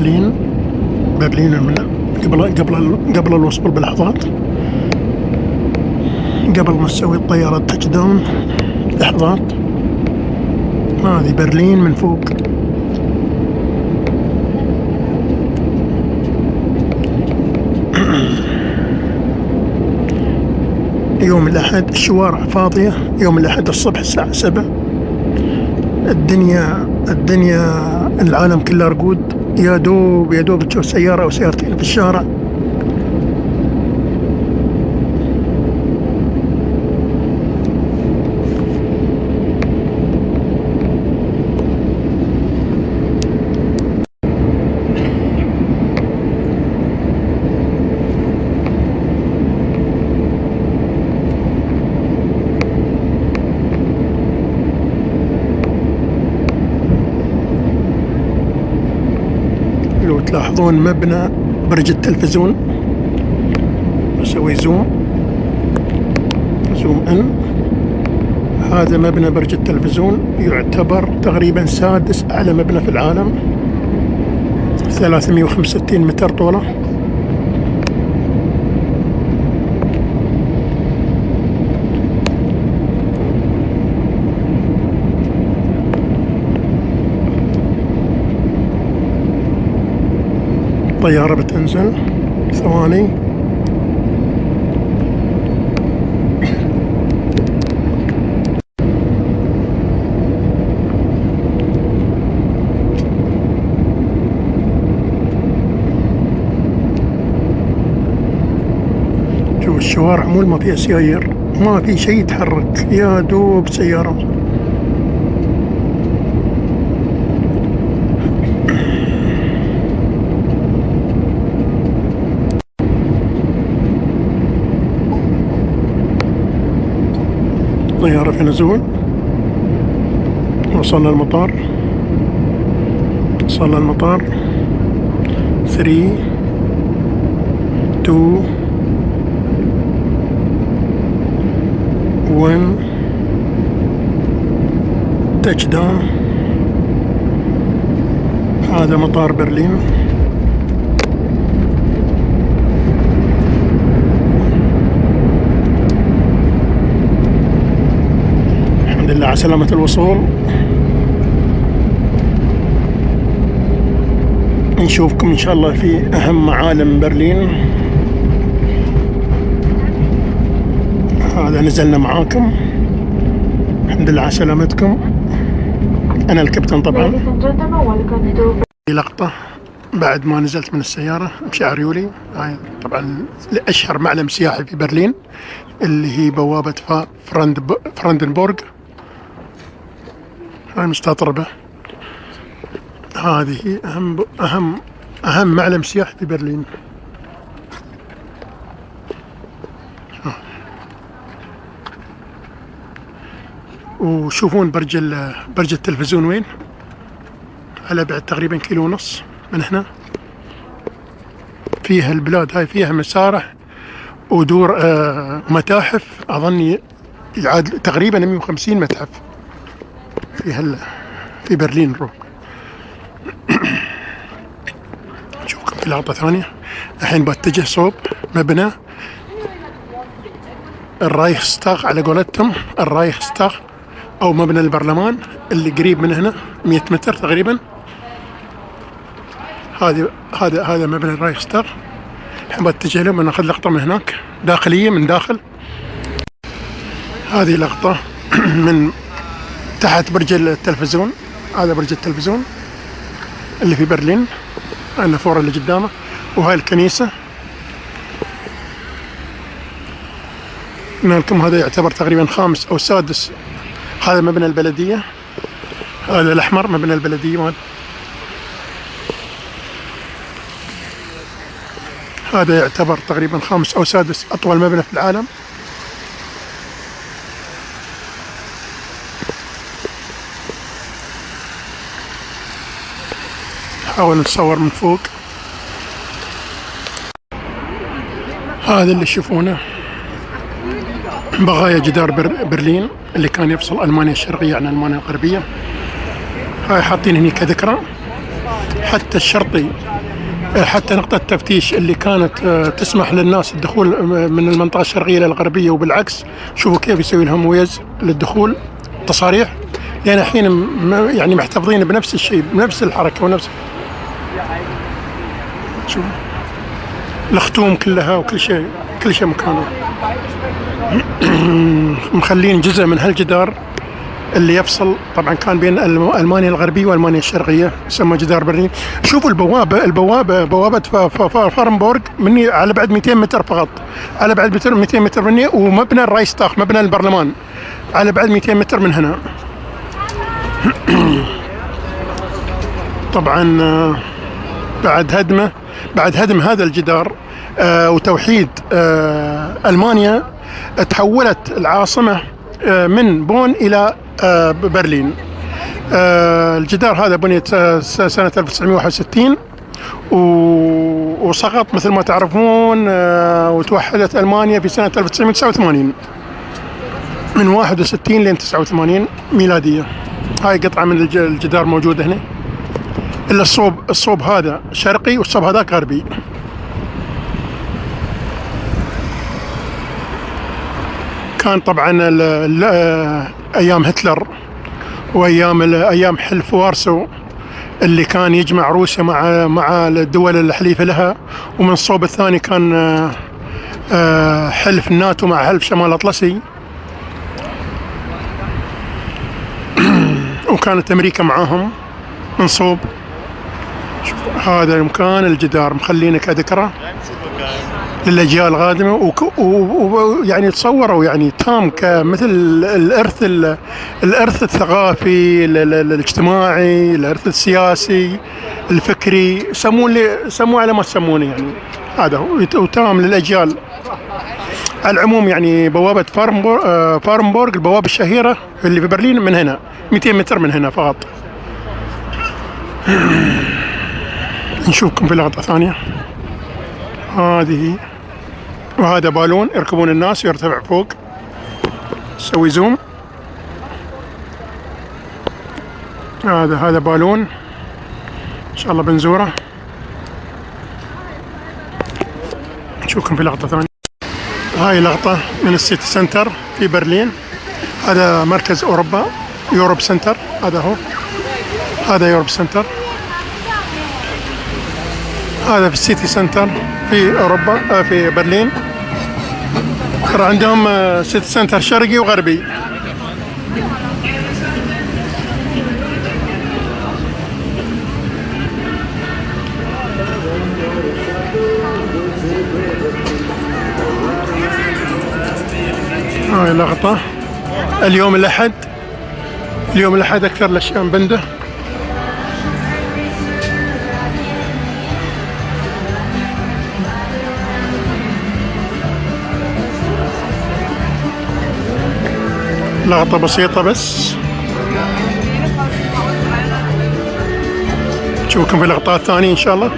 برلين. برلين من قبل الوصول بلحظات، قبل ما تسوي الطيارة تاتش داون لحظات. هذه برلين من فوق. يوم الأحد الشوارع فاضية، يوم الأحد الصبح الساعة 7. الدنيا العالم كله رقود، يا دوب تشوف سيارة أو سيارتين في الشارع. لو تلاحظون مبنى برج التلفزيون، بسوي زوم ان. هذا مبنى برج التلفزيون، يعتبر تقريبا سادس أعلى مبنى في العالم، 365 متر طوله. طيارة بتنزل ثواني. شوف الشوارع مو ما فيها سيايير، ما في شيء يتحرك، يا دوب سيارات. طيارة في نزول. وصلنا المطار. 3 2 1 تاتش داون. هذا مطار برلين. الحمد لله على سلامة الوصول. نشوفكم إن شاء الله في أهم معالم برلين. هذا نزلنا معاكم، الحمد لله على سلامتكم. أنا الكابتن طبعا. في لقطة بعد ما نزلت من السيارة بشعر يولي. هاي طبعا أشهر معلم سياحي في برلين اللي هي بوابة فراندنبورغ. هاي مستطربة. هذه أهم معلم سياحي في برلين. وشوفون برج التلفزيون وين، على بعد تقريبا 1.5 كيلو من هنا. فيها البلاد هاي فيها مسارح ودور متاحف، أظني تقريبا 150 متحف في برلين. نروح نشوفكم في لقطة ثانية. الحين بتجه صوب مبنى الرايخستاغ، على قولتهم الرايخستاغ أو مبنى البرلمان اللي قريب من هنا 100 متر تقريبا. هذا مبنى الرايخستاغ. الحين بتجه له، بناخذ لقطة من هناك داخلية من داخل. هذه لقطة من تحت برج التلفزيون. هذا برج التلفزيون اللي في برلين، النافورة اللي قدامه. وهاي الكنيسة. قلنا لكم هذا يعتبر تقريبا 5 أو 6. هذا مبنى البلدية، هذا الأحمر مبنى البلدية مال. هذا يعتبر تقريبا 5 أو 6 أطول مبنى في العالم. حاول نتصور من فوق. هذا اللي تشوفونه بقايا جدار برلين اللي كان يفصل ألمانيا الشرقية عن ألمانيا الغربية. هاي حاطين هني كذكرى. حتى الشرطي حتى نقطة التفتيش اللي كانت تسمح للناس الدخول من المنطقة الشرقية إلى الغربية وبالعكس، شوفوا كيف يسوي لهم ويز للدخول تصاريح، لأن الحين يعني محتفظين بنفس الشيء، بنفس الحركة ونفس شوف الختوم كلها وكل شيء، كل شيء مكانه. مخلين جزء من هالجدار اللي يفصل طبعا كان بين المانيا الغربيه والمانيا الشرقيه، يسمى جدار برلين. شوفوا البوابه بوابه فارنبورغ مني على بعد 200 متر فقط، على بعد 200 متر مني، ومبنى الرايستاخ مبنى البرلمان على بعد 200 متر من هنا. طبعا بعد هدم هذا الجدار وتوحيد ألمانيا، تحولت العاصمة من بون إلى برلين. الجدار هذا بني سنة 1961 وسقط مثل ما تعرفون، وتوحدت ألمانيا في سنة 1989 من 61 لين 89 ميلادية. هاي قطعة من الجدار موجودة هنا، إلا الصوب هذا شرقي والصوب هذا غربي. كان طبعا أيام هتلر وأيام حلف وارسو اللي كان يجمع روسيا مع الدول الحليفة لها، ومن الصوب الثاني كان حلف الناتو مع حلف شمال الأطلسي، وكانت أمريكا معاهم من صوب. هذا المكان الجدار مخلينه كذكرى للأجيال القادمة، ويعني تصوروا يعني تام كمثل الإرث الثقافي الاجتماعي، الإرث السياسي الفكري، سموه على ما تسمونه يعني. هذا هو وتام للأجيال. على العموم يعني بوابة فارنبورغ البوابة الشهيرة اللي في برلين من هنا 200 متر من هنا فقط. نشوفكم في لقطة ثانية. هذه وهذا بالون يركبون الناس ويرتفع فوق، سوي زوم. هذا بالون ان شاء الله بنزوره. نشوفكم في لقطة ثانية. هاي لقطة من السيتي سنتر في برلين. هذا مركز اوروبا، يوروب سنتر. هذا يوروب سنتر. هذا في السيتي سنتر في اوروبا في برلين. ترى عندهم سيتي سنتر شرقي وغربي. هاي لقطة اليوم الأحد أكثر الأشياء بنده. لقطة بسيطة بس. نشوفكم في لقطات ثانية إن شاء الله.